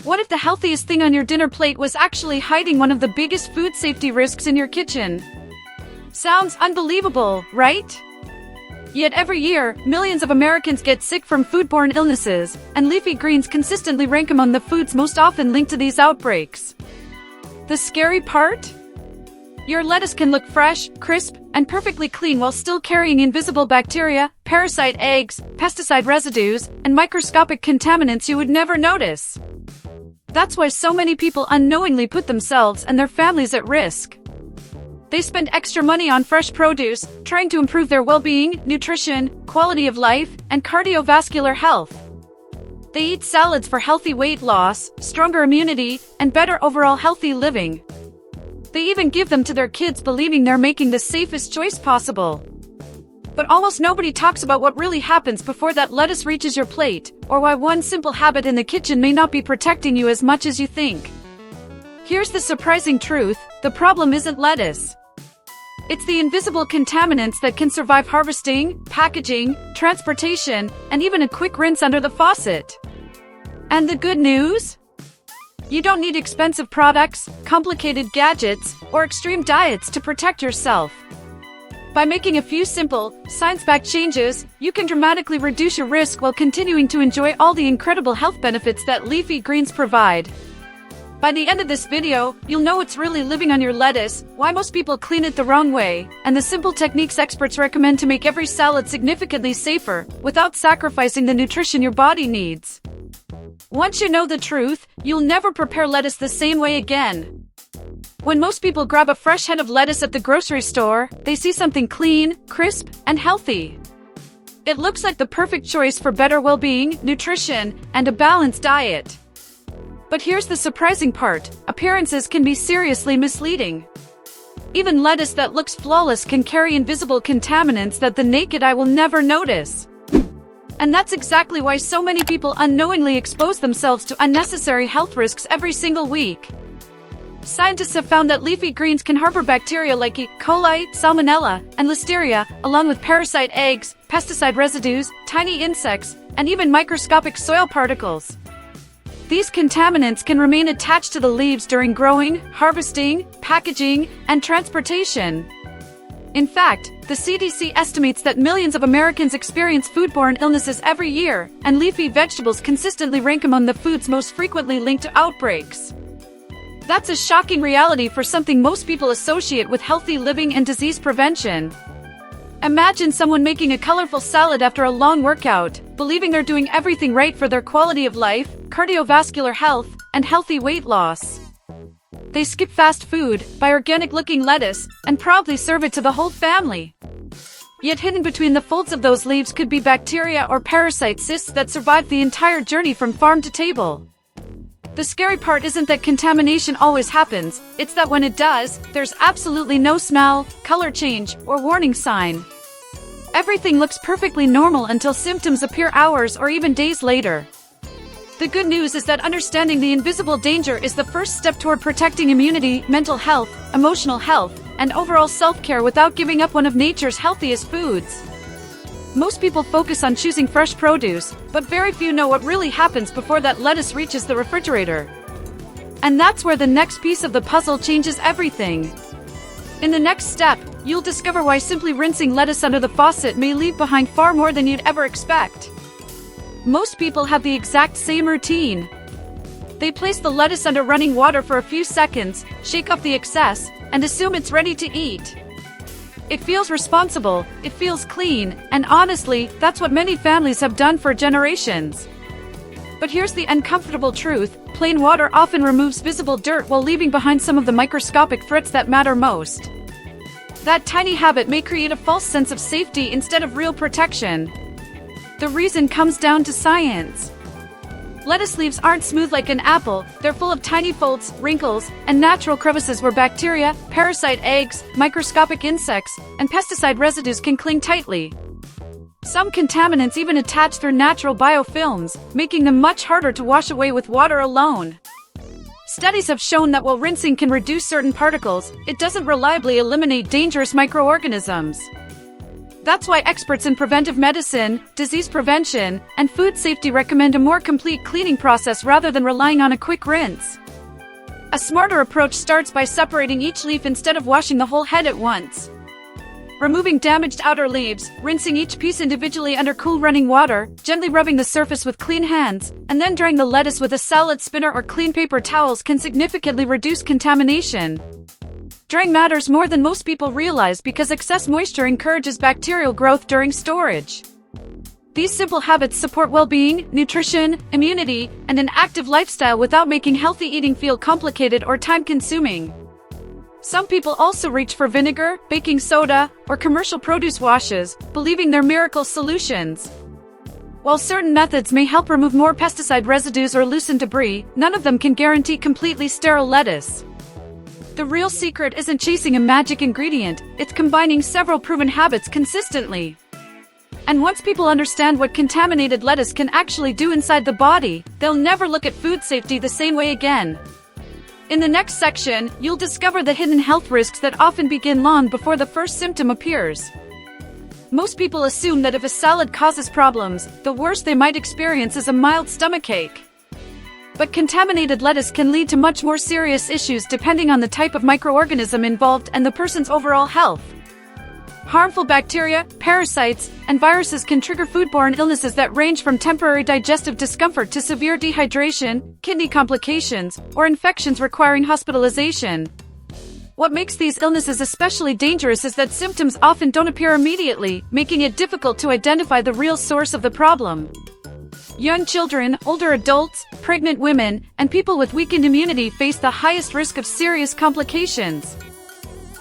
What if the healthiest thing on your dinner plate was actually hiding one of the biggest food safety risks in your kitchen? Sounds unbelievable, right? Yet every year, millions of Americans get sick from foodborne illnesses, and leafy greens consistently rank among the foods most often linked to these outbreaks. The scary part? Your lettuce can look fresh, crisp, and perfectly clean while still carrying invisible bacteria, parasite eggs, pesticide residues, and microscopic contaminants you would never notice. That's why so many people unknowingly put themselves and their families at risk. They spend extra money on fresh produce, trying to improve their well-being, nutrition, quality of life, and cardiovascular health. They eat salads for healthy weight loss, stronger immunity, and better overall healthy living. They even give them to their kids believing they're making the safest choice possible. But almost nobody talks about what really happens before that lettuce reaches your plate, or why one simple habit in the kitchen may not be protecting you as much as you think. Here's the surprising truth: the problem isn't lettuce. It's the invisible contaminants that can survive harvesting, packaging, transportation, and even a quick rinse under the faucet. And the good news? You don't need expensive products, complicated gadgets, or extreme diets to protect yourself. By making a few simple, science-backed changes, you can dramatically reduce your risk while continuing to enjoy all the incredible health benefits that leafy greens provide. By the end of this video, you'll know what's really living on your lettuce, why most people clean it the wrong way, and the simple techniques experts recommend to make every salad significantly safer, without sacrificing the nutrition your body needs. Once you know the truth, you'll never prepare lettuce the same way again. When most people grab a fresh head of lettuce at the grocery store, they see something clean, crisp, and healthy. It looks like the perfect choice for better well-being, nutrition, and a balanced diet. But here's the surprising part: appearances can be seriously misleading. Even lettuce that looks flawless can carry invisible contaminants that the naked eye will never notice. And that's exactly why so many people unknowingly expose themselves to unnecessary health risks every single week. Scientists have found that leafy greens can harbor bacteria like E. coli, salmonella, and listeria, along with parasite eggs, pesticide residues, tiny insects, and even microscopic soil particles. These contaminants can remain attached to the leaves during growing, harvesting, packaging, and transportation. In fact, the CDC estimates that millions of Americans experience foodborne illnesses every year, and leafy vegetables consistently rank among the foods most frequently linked to outbreaks. That's a shocking reality for something most people associate with healthy living and disease prevention. Imagine someone making a colorful salad after a long workout, believing they're doing everything right for their quality of life, cardiovascular health, and healthy weight loss. They skip fast food, buy organic-looking lettuce, and proudly serve it to the whole family. Yet hidden between the folds of those leaves could be bacteria or parasite cysts that survive the entire journey from farm to table. The scary part isn't that contamination always happens, it's that when it does, there's absolutely no smell, color change, or warning sign. Everything looks perfectly normal until symptoms appear hours or even days later. The good news is that understanding the invisible danger is the first step toward protecting immunity, mental health, emotional health, and overall self-care without giving up one of nature's healthiest foods. Most people focus on choosing fresh produce, but very few know what really happens before that lettuce reaches the refrigerator. And that's where the next piece of the puzzle changes everything. In the next step, you'll discover why simply rinsing lettuce under the faucet may leave behind far more than you'd ever expect. Most people have the exact same routine. They place the lettuce under running water for a few seconds, shake off the excess, and assume it's ready to eat. It feels responsible, it feels clean, and honestly, that's what many families have done for generations. But here's the uncomfortable truth: plain water often removes visible dirt while leaving behind some of the microscopic threats that matter most. That tiny habit may create a false sense of safety instead of real protection. The reason comes down to science. Lettuce leaves aren't smooth like an apple, they're full of tiny folds, wrinkles, and natural crevices where bacteria, parasite eggs, microscopic insects, and pesticide residues can cling tightly. Some contaminants even attach through natural biofilms, making them much harder to wash away with water alone. Studies have shown that while rinsing can reduce certain particles, it doesn't reliably eliminate dangerous microorganisms. That's why experts in preventive medicine, disease prevention, and food safety recommend a more complete cleaning process rather than relying on a quick rinse. A smarter approach starts by separating each leaf instead of washing the whole head at once. Removing damaged outer leaves, rinsing each piece individually under cool running water, gently rubbing the surface with clean hands, and then drying the lettuce with a salad spinner or clean paper towels can significantly reduce contamination. Drying matters more than most people realize because excess moisture encourages bacterial growth during storage. These simple habits support well-being, nutrition, immunity, and an active lifestyle without making healthy eating feel complicated or time-consuming. Some people also reach for vinegar, baking soda, or commercial produce washes, believing they're miracle solutions. While certain methods may help remove more pesticide residues or loosen debris, none of them can guarantee completely sterile lettuce. The real secret isn't chasing a magic ingredient, it's combining several proven habits consistently. And once people understand what contaminated lettuce can actually do inside the body, they'll never look at food safety the same way again. In the next section, you'll discover the hidden health risks that often begin long before the first symptom appears. Most people assume that if a salad causes problems, the worst they might experience is a mild stomachache. But contaminated lettuce can lead to much more serious issues depending on the type of microorganism involved and the person's overall health. Harmful bacteria, parasites, and viruses can trigger foodborne illnesses that range from temporary digestive discomfort to severe dehydration, kidney complications, or infections requiring hospitalization. What makes these illnesses especially dangerous is that symptoms often don't appear immediately, making it difficult to identify the real source of the problem. Young children, older adults, pregnant women, and people with weakened immunity face the highest risk of serious complications.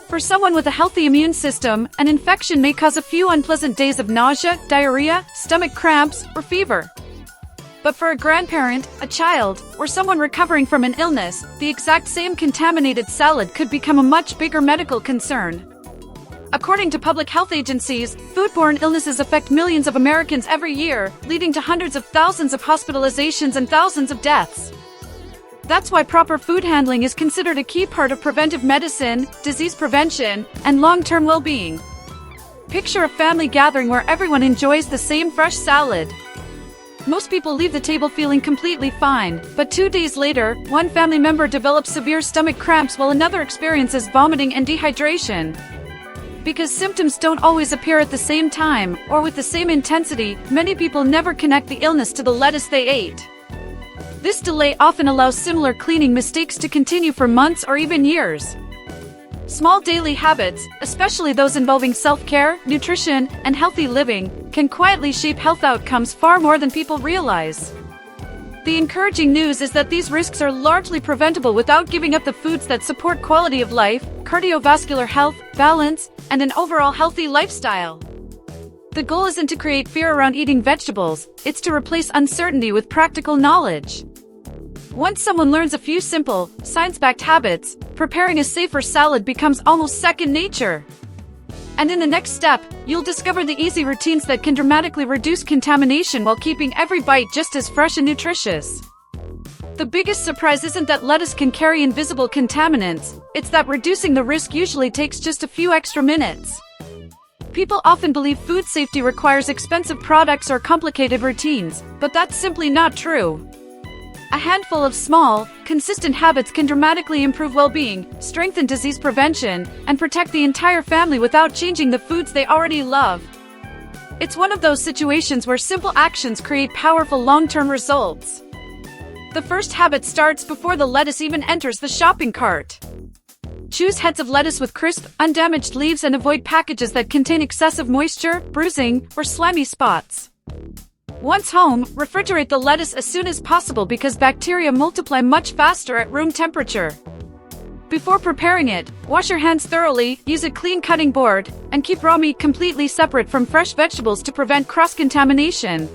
For someone with a healthy immune system, an infection may cause a few unpleasant days of nausea, diarrhea, stomach cramps, or fever. But for a grandparent, a child, or someone recovering from an illness, the exact same contaminated salad could become a much bigger medical concern. According to public health agencies, foodborne illnesses affect millions of Americans every year, leading to hundreds of thousands of hospitalizations and thousands of deaths. That's why proper food handling is considered a key part of preventive medicine, disease prevention, and long-term well-being. Picture a family gathering where everyone enjoys the same fresh salad. Most people leave the table feeling completely fine, but 2 days later, one family member develops severe stomach cramps while another experiences vomiting and dehydration. Because symptoms don't always appear at the same time, or with the same intensity, many people never connect the illness to the lettuce they ate. This delay often allows similar cleaning mistakes to continue for months or even years. Small daily habits, especially those involving self-care, nutrition, and healthy living, can quietly shape health outcomes far more than people realize. The encouraging news is that these risks are largely preventable without giving up the foods that support quality of life, cardiovascular health, balance, and an overall healthy lifestyle. The goal isn't to create fear around eating vegetables, it's to replace uncertainty with practical knowledge. Once someone learns a few simple, science-backed habits, preparing a safer salad becomes almost second nature. And in the next step, you'll discover the easy routines that can dramatically reduce contamination while keeping every bite just as fresh and nutritious. The biggest surprise isn't that lettuce can carry invisible contaminants, it's that reducing the risk usually takes just a few extra minutes. People often believe food safety requires expensive products or complicated routines, but that's simply not true. A handful of small, consistent habits can dramatically improve well-being, strengthen disease prevention, and protect the entire family without changing the foods they already love. It's one of those situations where simple actions create powerful long-term results. The first habit starts before the lettuce even enters the shopping cart. Choose heads of lettuce with crisp, undamaged leaves and avoid packages that contain excessive moisture, bruising, or slimy spots. Once home, refrigerate the lettuce as soon as possible because bacteria multiply much faster at room temperature. Before preparing it, wash your hands thoroughly, use a clean cutting board, and keep raw meat completely separate from fresh vegetables to prevent cross-contamination.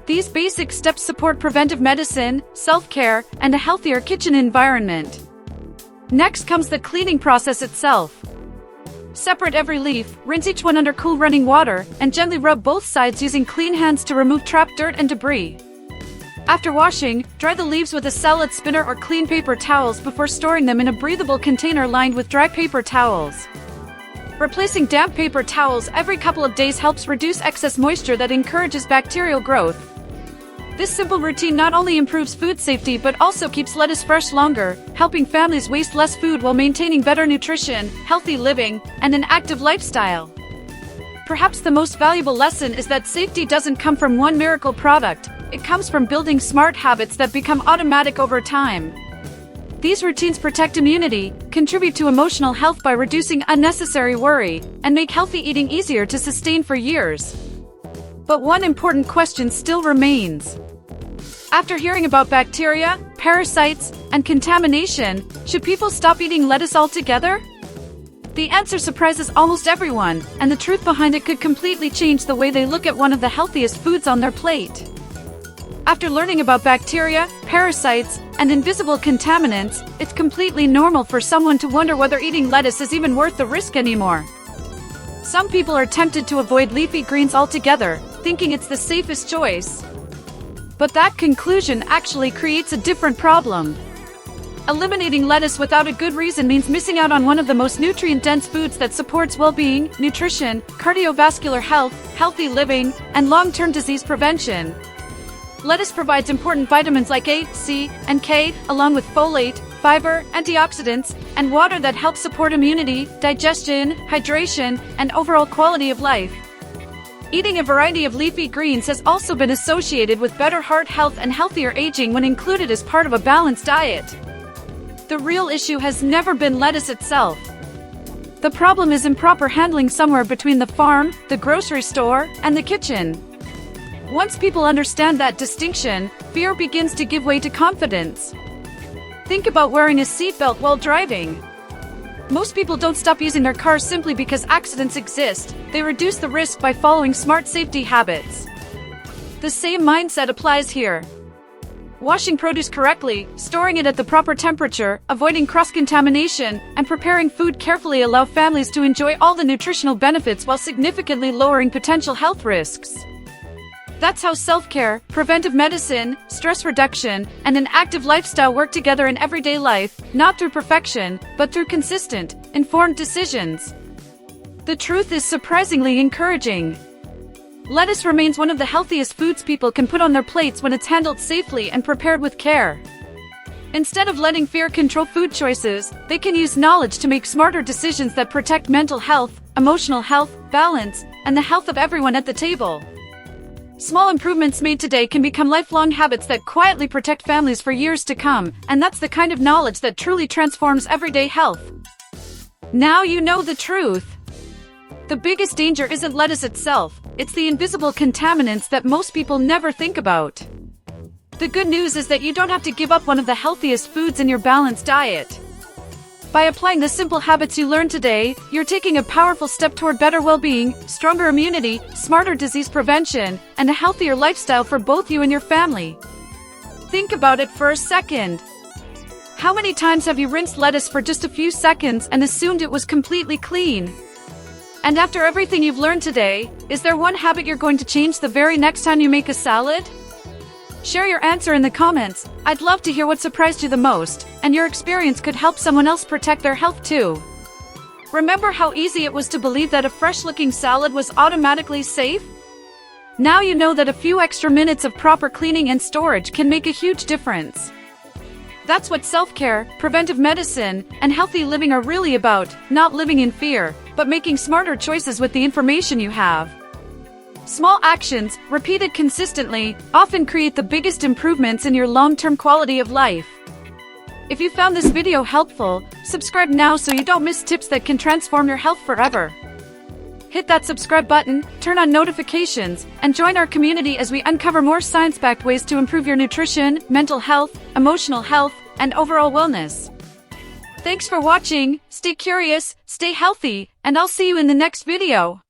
These basic steps support preventive medicine, self-care, and a healthier kitchen environment. Next comes the cleaning process itself. Separate every leaf, rinse each one under cool running water, and gently rub both sides using clean hands to remove trapped dirt and debris. After washing, dry the leaves with a salad spinner or clean paper towels before storing them in a breathable container lined with dry paper towels. Replacing damp paper towels every couple of days helps reduce excess moisture that encourages bacterial growth. This simple routine not only improves food safety but also keeps lettuce fresh longer, helping families waste less food while maintaining better nutrition, healthy living, and an active lifestyle. Perhaps the most valuable lesson is that safety doesn't come from one miracle product, it comes from building smart habits that become automatic over time. These routines protect immunity, contribute to emotional health by reducing unnecessary worry, and make healthy eating easier to sustain for years. But one important question still remains. After hearing about bacteria, parasites, and contamination, should people stop eating lettuce altogether? The answer surprises almost everyone, and the truth behind it could completely change the way they look at one of the healthiest foods on their plate. After learning about bacteria, parasites, and invisible contaminants, it's completely normal for someone to wonder whether eating lettuce is even worth the risk anymore. Some people are tempted to avoid leafy greens altogether, thinking it's the safest choice. But that conclusion actually creates a different problem. Eliminating lettuce without a good reason means missing out on one of the most nutrient-dense foods that supports well-being, nutrition, cardiovascular health, healthy living, and long-term disease prevention. Lettuce provides important vitamins like A, C, and K, along with folate, fiber, antioxidants, and water that help support immunity, digestion, hydration, and overall quality of life. Eating a variety of leafy greens has also been associated with better heart health and healthier aging when included as part of a balanced diet. The real issue has never been lettuce itself. The problem is improper handling somewhere between the farm, the grocery store, and the kitchen. Once people understand that distinction, fear begins to give way to confidence. Think about wearing a seatbelt while driving. Most people don't stop using their cars simply because accidents exist. They reduce the risk by following smart safety habits. The same mindset applies here. Washing produce correctly, storing it at the proper temperature, avoiding cross-contamination, and preparing food carefully allow families to enjoy all the nutritional benefits while significantly lowering potential health risks. That's how self-care, preventive medicine, stress reduction, and an active lifestyle work together in everyday life, not through perfection, but through consistent, informed decisions. The truth is surprisingly encouraging. Lettuce remains one of the healthiest foods people can put on their plates when it's handled safely and prepared with care. Instead of letting fear control food choices, they can use knowledge to make smarter decisions that protect mental health, emotional health, balance, and the health of everyone at the table. Small improvements made today can become lifelong habits that quietly protect families for years to come, and that's the kind of knowledge that truly transforms everyday health. Now you know the truth. The biggest danger isn't lettuce itself, it's the invisible contaminants that most people never think about. The good news is that you don't have to give up one of the healthiest foods in your balanced diet. By applying the simple habits you learned today, you're taking a powerful step toward better well-being, stronger immunity, smarter disease prevention, and a healthier lifestyle for both you and your family. Think about it for a second. How many times have you rinsed lettuce for just a few seconds and assumed it was completely clean? And after everything you've learned today, is there one habit you're going to change the very next time you make a salad? Share your answer in the comments. I'd love to hear what surprised you the most, and your experience could help someone else protect their health too. Remember how easy it was to believe that a fresh-looking salad was automatically safe? Now you know that a few extra minutes of proper cleaning and storage can make a huge difference. That's what self-care, preventive medicine, and healthy living are really about, not living in fear, but making smarter choices with the information you have. Small actions, repeated consistently, often create the biggest improvements in your long-term quality of life. If you found this video helpful, subscribe now so you don't miss tips that can transform your health forever. Hit that subscribe button, turn on notifications, and join our community as we uncover more science-backed ways to improve your nutrition, mental health, emotional health, and overall wellness. Thanks for watching, stay curious, stay healthy, and I'll see you in the next video.